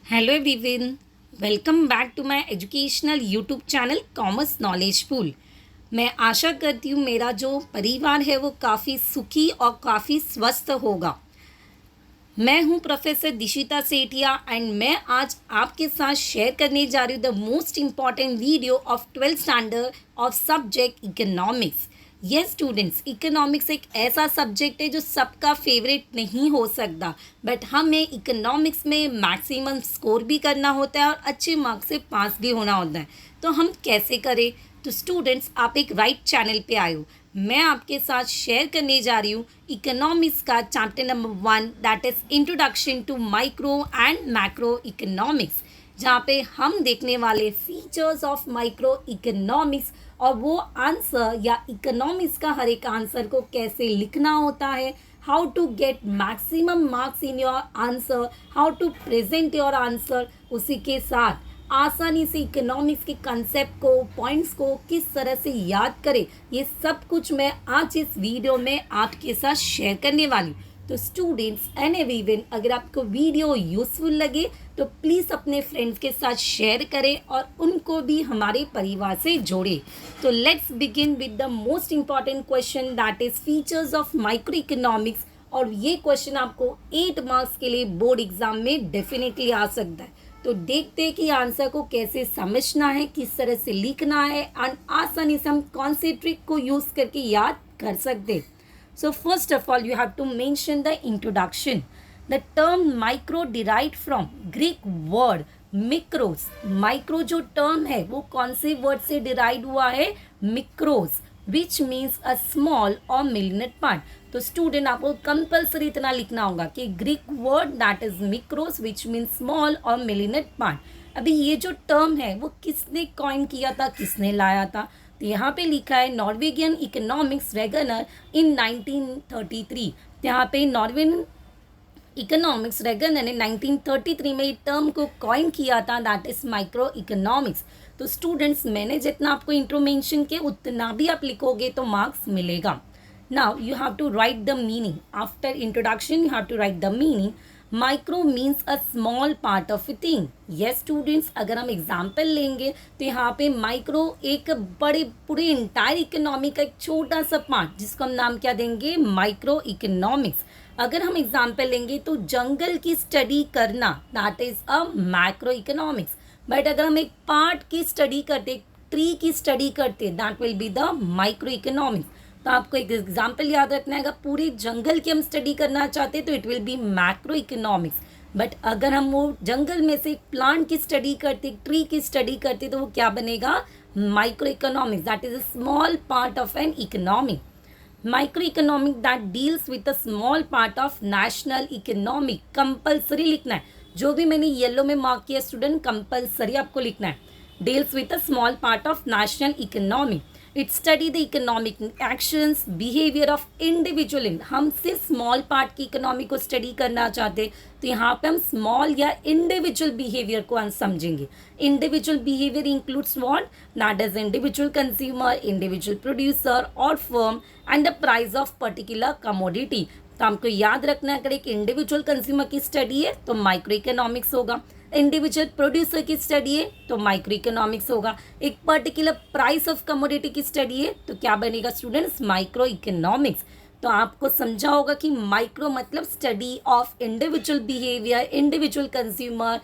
Hello everyone, welcome back to my educational YouTube channel commerce knowledge pool. मैं आशा करती हूँ मेरा जो परिवार है वो काफ़ी सुखी और काफ़ी स्वस्थ होगा। मैं हूँ प्रोफेसर दिशिता सेठिया एंड मैं आज आपके साथ शेयर करने जा रही हूँ the most important video of 12th standard of subject economics. Yes students, economics एक ऐसा सब्जेक्ट है जो सबका फेवरेट नहीं हो सकता, बट हमें इकोनॉमिक्स में मैक्सिमम स्कोर भी करना होता है और अच्छे मार्क्स से पास भी होना होता है। तो हम कैसे करें? तो स्टूडेंट्स, आप एक राइट चैनल पे आए हो। मैं आपके साथ शेयर करने जा रही हूँ इकोनॉमिक्स का chapter number 1, that is introduction to micro and macro economics, जहाँ पे हम देखने वाले फीचर्स ऑफ माइक्रो इकोनॉमिक्स और वो आंसर या इकोनॉमिक्स का हर एक आंसर को कैसे लिखना होता है, how to get maximum marks in your answer, how to present your answer. उसी के साथ आसानी से इकोनॉमिक्स के कंसेप्ट को, पॉइंट्स को किस तरह से याद करें, ये सब कुछ मैं आज इस वीडियो में आपके साथ शेयर करने वाली हूँ। तो स्टूडेंट्स एंड एवरीवन, अगर आपको वीडियो यूजफुल लगे तो प्लीज़ अपने फ्रेंड्स के साथ शेयर करें और उनको भी हमारे परिवार से जोड़ें। तो let's begin with the most important question, that is features of micro economics. और ये क्वेश्चन आपको 8 मार्क्स के लिए बोर्ड एग्जाम में डेफिनेटली आ सकता है। तो देखते हैं कि आंसर को कैसे समझना है, किस तरह से लिखना है और आसानी से हम कौन से ट्रिक को यूज करके याद कर सकते हैं। So first of all you have to mention the introduction. The term micro derived from Greek word mikros. Micro जो टर्म है वो कौन से वर्ड से डिराइव हुआ है? मिक्रोस, विच मीन्स अ स्मॉल और मिलिनेट पार्ट। तो स्टूडेंट, आपको कंपल्सरी इतना लिखना होगा कि Greek word that is mikros which means small और मिलिनेट पार्ट। अभी ये जो टर्म है वो किसने कॉइन किया था, किसने लाया था? तो यहाँ पे लिखा है नॉर्वेगियन इकोनॉमिक्स रेगनर इन 1933। यहाँ पे नॉर्वेगियन इकोनॉमिक्स रेगनर ने 1933 में टर्म को कॉइन किया था, दैट इज माइक्रो इकोनॉमिक्स। तो स्टूडेंट्स, मैंने जितना आपको इंट्रो मेंशन किया उतना भी आप लिखोगे तो मार्क्स मिलेगा। Now you have to write the meaning. After introduction you have to write the meaning. Micro means a small part of a thing. Yes students, अगर हम एग्जाम्पल लेंगे तो यहाँ पे माइक्रो एक बड़े पूरे इंटायर इकोनॉमी का एक छोटा सा पार्ट, जिसको हम नाम क्या देंगे? Micro economics. अगर हम एग्जाम्पल लेंगे तो जंगल की स्टडी करना, that is a macro economics. But अगर हम एक पार्ट की स्टडी करते, ट्री की स्टडी करते, that will be the micro economics. तो आपको एक एग्जाम्पल याद रखना है, अगर पूरे जंगल की हम स्टडी करना चाहते हैं तो it will B macro economics. But अगर हम वो जंगल में से प्लांट की स्टडी करते, ट्री की स्टडी करते, तो वो क्या बनेगा? Micro economics, that is a small part of an economy. Micro economic that deals with a small part of national economic. Compulsory लिखना है, जो भी मैंने येलो में मार्क किया स्टूडेंट, कंपल्सरी आपको लिखना है। Deals with a small part of national economy. It study the economic actions behaviour of individual in. हम सिर्फ स्मॉल पार्ट की इकोनॉमी को स्टडी करना चाहते, तो यहाँ पे हम स्मॉल या इंडिविजुअल बिहेवियर को हम समझेंगे। Individual behaviour includes what? That is individual consumer, individual producer और firm and the price of particular commodity. तो हमको याद रखना है, अगर एक इंडिविजुअल कंज्यूमर की स्टडी है तो माइक्रो इकोनॉमिक्स होगा, इंडिविजुअल प्रोड्यूसर की स्टडी है तो माइक्रो इकोनॉमिक्स होगा, एक पर्टिकुलर प्राइस ऑफ कमोडिटी की स्टडी है तो क्या बनेगा स्टूडेंट्स? Micro economics. तो आपको समझा होगा कि माइक्रो मतलब study of individual behaviour, individual consumer,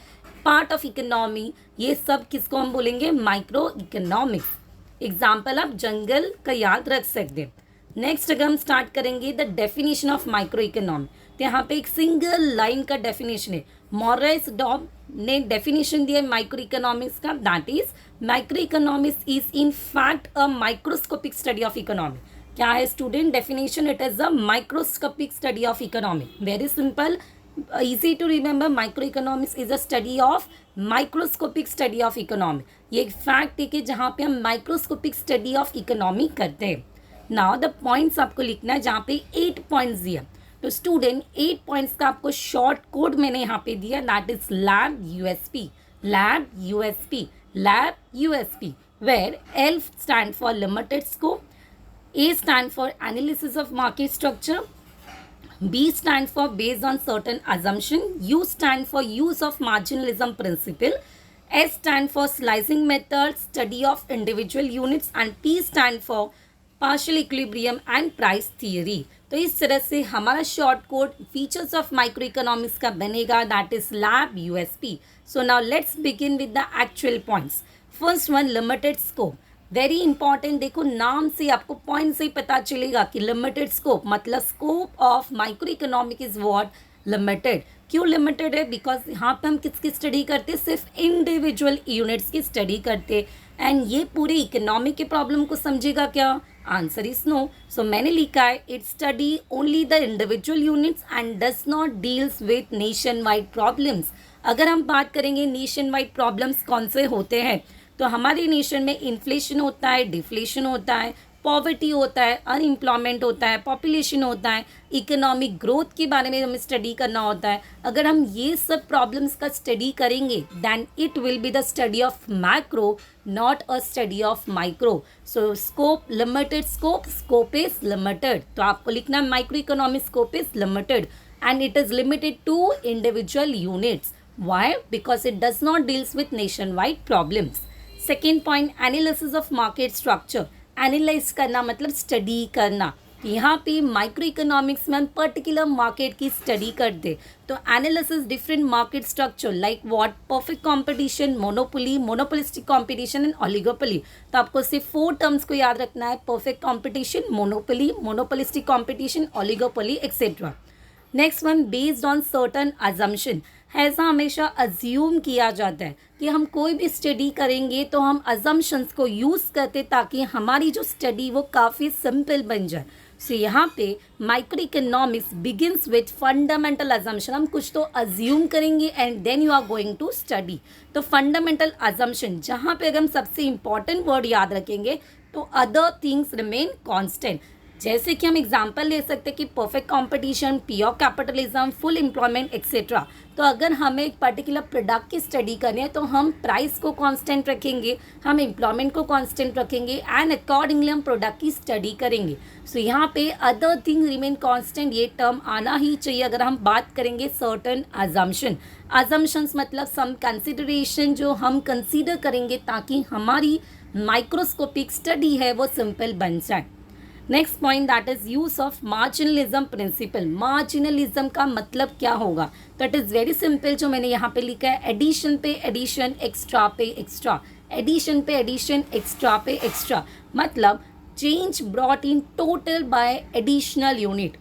part of economy, ये सब किसको हम बोलेंगे? Micro economics. एग्जाम्पल आप जंगल का याद रख सकते हैं। नेक्स्ट अगर हम स्टार्ट करेंगे the definition of micro economy, तो यहाँ पे एक सिंगल लाइन का डेफिनेशन है। मॉरिस डॉब ने डेफिनेशन दिया है माइक्रो इकोनॉमिक्स का, that is micro economics is in fact a microscopic study of economy. क्या है student definition? It is a microscopic study of economy. Very simple, easy to remember, microeconomics is a study of microscopic study of economy. ये एक fact है कि जहाँ पे हम microscopic study of economy करते हैं। नाउ द पॉइंट्स आपको लिखना है, जहाँ पे 8 पॉइंट्स दिया। तो स्टूडेंट 8 पॉइंट्स का आपको शॉर्ट कोड मैंने यहाँ पे दिया, that is LAB USP, LAB USP, LAB USP, where L stand for limited scope, A stand for analysis of market structure, B stand for based on certain assumption. U stand for use of marginalism principle. S stand for slicing method, study of individual units, and P stand for partial equilibrium and price theory. तो इस तरह से हमारा short code features of micro economics का बनेगा, that is LAB USP. So now let's begin with the actual points. First one, limited scope. Very important. देखो नाम से आपको पॉइंट से ही पता चलेगा कि लिमिटेड स्कोप मतलब scope of micro economic is what, limited. क्यों लिमिटेड है? बिकॉज यहाँ पे हम किसकी स्टडी करते हैं? सिर्फ इंडिविजुअल यूनिट्स की स्टडी करते. एंड ये पूरे इकोनॉमिक के प्रॉब्लम को समझेगा क्या? Answer is no. सो मैंने लिखा है it study only the individual units and does not deals with nation wide problems. अगर हम बात करेंगे नेशन वाइड प्रॉब्लम्स कौन से होते हैं, तो हमारे नेशन में इन्फ्लेशन होता है, डिफ्लेशन होता है, पॉवर्टी होता है, अनएम्प्लॉयमेंट होता है, पॉपुलेशन होता है, इकोनॉमिक ग्रोथ के बारे में हमें स्टडी करना होता है. अगर हम ये सब प्रॉब्लम्स का स्टडी करेंगे then it will be the study of macro, not a study of micro. So scope limited, scope is limited. तो आपको लिखना है micro economic scope is limited and it is limited to individual units. Why? Because it does not deals with nationwide problems. Second point, analysis of market structure. Analyse करना मतलब study करना. यहाँ पे micro economics में हम particular market की study करते. तो analysis different market structure like what, perfect competition, monopoly, monopolistic competition and oligopoly. तो आपको सिर्फ 4 टर्म्स को याद रखना है: perfect competition, monopoly, monopolistic competition, oligopoly etcetera. Next one, based on certain assumption. ऐसा हमेशा अज्यूम किया जाता है कि हम कोई भी स्टडी करेंगे तो हम अजम्पशंस को यूज़ करते ताकि हमारी जो स्टडी वो काफ़ी सिंपल बन जाए. सो यहाँ पे micro economics begins with fundamental assumption. हम कुछ तो अज्यूम करेंगे and then you are going to study. तो फंडामेंटल अजम्पशन जहाँ पे अगर हम सबसे इंपॉर्टेंट वर्ड याद रखेंगे तो अदर थिंग्स रिमेन कॉन्स्टेंट. जैसे कि हम एग्जाम्पल ले सकते हैं कि perfect competition, pure capitalism, full employment etcetera. तो अगर हमें एक पर्टिकुलर प्रोडक्ट की स्टडी करनी है तो हम प्राइस को कांस्टेंट रखेंगे, हम एम्प्लॉयमेंट को कांस्टेंट रखेंगे एंड अकॉर्डिंगली हम प्रोडक्ट की स्टडी करेंगे. सो यहाँ पे अदर थिंग रिमेन कांस्टेंट, ये टर्म आना ही चाहिए अगर हम बात करेंगे सर्टन अजम्पशन. अजम्पशंस मतलब सम कंसिडरेशन जो हम कंसीडर करेंगे ताकि हमारी माइक्रोस्कोपिक स्टडी है वो सिंपल बन जाए. Next point that is use of marginalism principle. Marginalism का मतलब क्या होगा? तो इट इज़ वेरी सिंपल. जो मैंने यहाँ पे लिखा है एडिशन पे एडिशन, एक्स्ट्रा पे एक्स्ट्रा. एडिशन पे एडिशन, एक्स्ट्रा पे एक्स्ट्रा मतलब change brought in total by additional unit.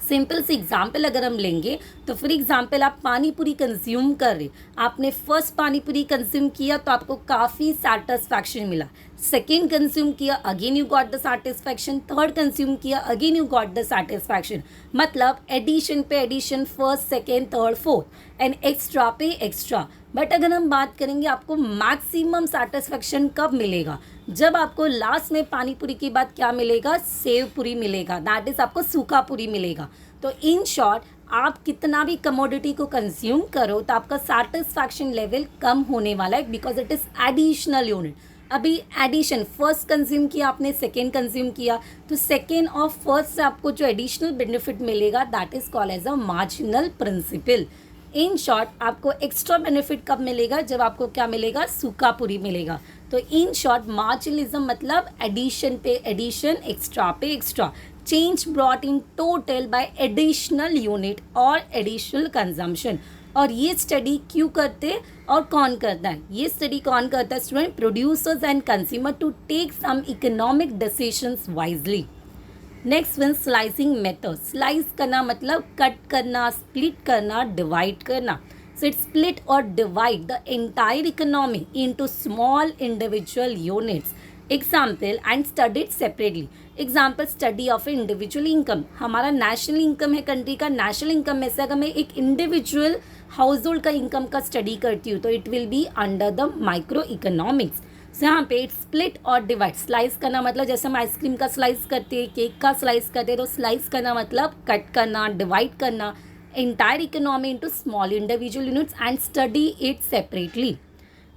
Simple सी एग्जाम्पल अगर हम लेंगे तो फॉर एग्जाम्पल आप पानी पूरी कंज्यूम कर रहे, आपने फर्स्ट पानी पूरी कंज्यूम किया तो आपको काफ़ी सेटिस्फैक्शन मिला. सेकेंड कंज्यूम किया, again you got the satisfaction. Third consume किया, again you got the satisfaction. मतलब एडिशन पे addition, first, second, third, fourth and extra पे एक्स्ट्रा. बट अगर हम बात करेंगे आपको मैक्सिमम सेटिस्फैक्शन कब मिलेगा? जब आपको लास्ट में पानी पूरी के बाद क्या मिलेगा? सेव पूरी मिलेगा, दैट इज़ आपको सूखा पूरी मिलेगा. तो इन शॉर्ट आप कितना भी कमोडिटी को कंज्यूम करो तो आपका सेटिस्फैक्शन लेवल कम होने वाला है because it is additional unit. अभी एडिशन, फर्स्ट कंज्यूम किया आपने, सेकेंड कंज्यूम किया, तो सेकेंड और फर्स्ट से आपको जो एडिशनल बेनिफिट मिलेगा that is called as a marginal principle. In short आपको एक्स्ट्रा बेनिफिट कब मिलेगा? जब आपको क्या मिलेगा? सूखा पूरी मिलेगा. तो इन शॉर्ट मार्जिनलिज्म मतलब एडिशन पे एडिशन, एक्स्ट्रा पे extra, change brought in total by additional unit और एडिशनल कंजम्पशन. और ये स्टडी क्यों करते और कौन करता है? ये स्टडी कौन करता है student? Producers and consumer to take some economic decisions wisely. Next one, slicing method. Slice करना मतलब कट करना, स्प्लिट करना, डिवाइड करना. So it split or divide the entire economy into small individual units. Example and studied separately. Example study of individual income. हमारा national income है country का. National income में से अगर मैं एक इंडिविजुअल हाउस होल्ड का इनकम का स्टडी करती हूँ तो it will be under the micro economics. यहाँ पे स्प्लिट और डिवाइड. स्लाइस करना मतलब जैसे हम आइसक्रीम का स्लाइस करते हैं, केक का स्लाइस करते हैं, तो स्लाइस करना मतलब कट करना, डिवाइड करना entire economy into small individual units and study it separately.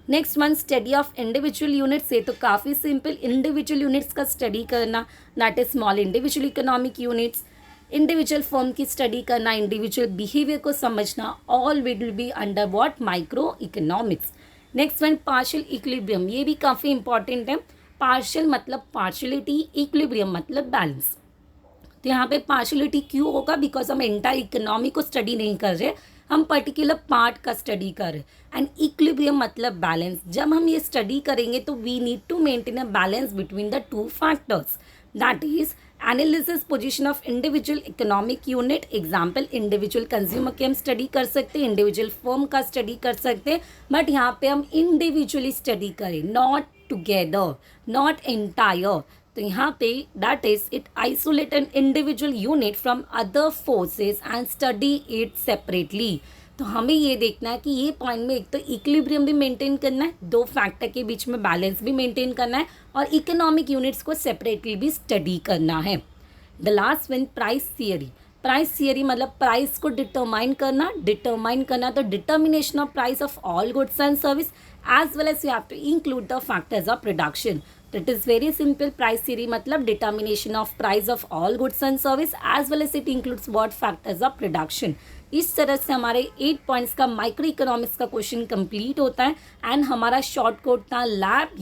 Next one, study of individual units. से तो काफ़ी सिंपल, इंडिविजुअल यूनिट्स का स्टडी करना, that is small individual economic units. Individual firm की स्टडी करना, individual behaviour को समझना, all will be under what, micro economics. Next one partial equilibrium, ये भी काफ़ी इंपॉर्टेंट है। पार्शियल मतलब पार्शियलिटी, इक्विलिब्रियम मतलब बैलेंस। तो यहाँ पे पार्शियलिटी क्यों होगा, बिकॉज हम एंटायर इकोनॉमी को स्टडी नहीं कर रहे, हम पर्टिकुलर पार्ट का स्टडी कर रहे। एंड इक्विलिब्रियम मतलब बैलेंस। जब हम ये स्टडी करेंगे तो we need to maintain a balance between the two factors, that is analysis position of individual economic unit. Example individual consumer के हम स्टडी कर सकते हैं, इंडिविजुअल फर्म का स्टडी कर सकते हैं, बट यहाँ पे हम इंडिविजुअली स्टडी करें, नॉट टुगेदर, नॉट एंटायर। तो यहाँ पे that is it isolate an individual unit from other forces and study it separately. तो हमें ये देखना है कि ये पॉइंट में एक तो इक्विलिब्रियम भी मेंटेन करना है, दो फैक्टर के बीच में बैलेंस भी मेंटेन करना है, और इकोनॉमिक यूनिट्स को सेपरेटली भी स्टडी करना है। The last one price theory. Price theory मतलब प्राइस को डिटरमाइन करना तो determination of price of all goods and service as well as you have to include the factors of production. तो it is very simple, price theory मतलब determination of price of all goods and service as well as it includes what, factors of production. इस तरह से हमारे 8 points का micro economics का question complete होता है। एंड हमारा शॉर्ट कोड था लैब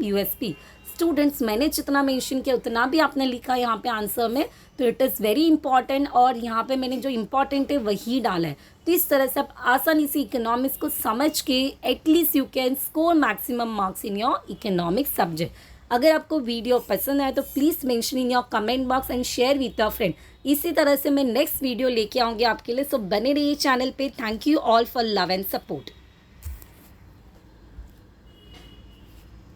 यूएसपी। स्टूडेंट्स, मैंने जितना मेंशन किया उतना भी आपने लिखा यहाँ पे आंसर में, तो इट इज़ वेरी इंपॉर्टेंट, और यहाँ पे मैंने जो इंपॉर्टेंट है वही डाला है। तो इस तरह से आप आसानी से इकोनॉमिक्स को समझ के at least you can score maximum marks in your economics subject. अगर आपको वीडियो पसंद आए तो please mention in your comment box and share with your friend. इसी तरह से मैं नेक्स्ट वीडियो लेके आऊँगी आपके लिए, सो बने रहिए चैनल पे। Thank you all for love and support.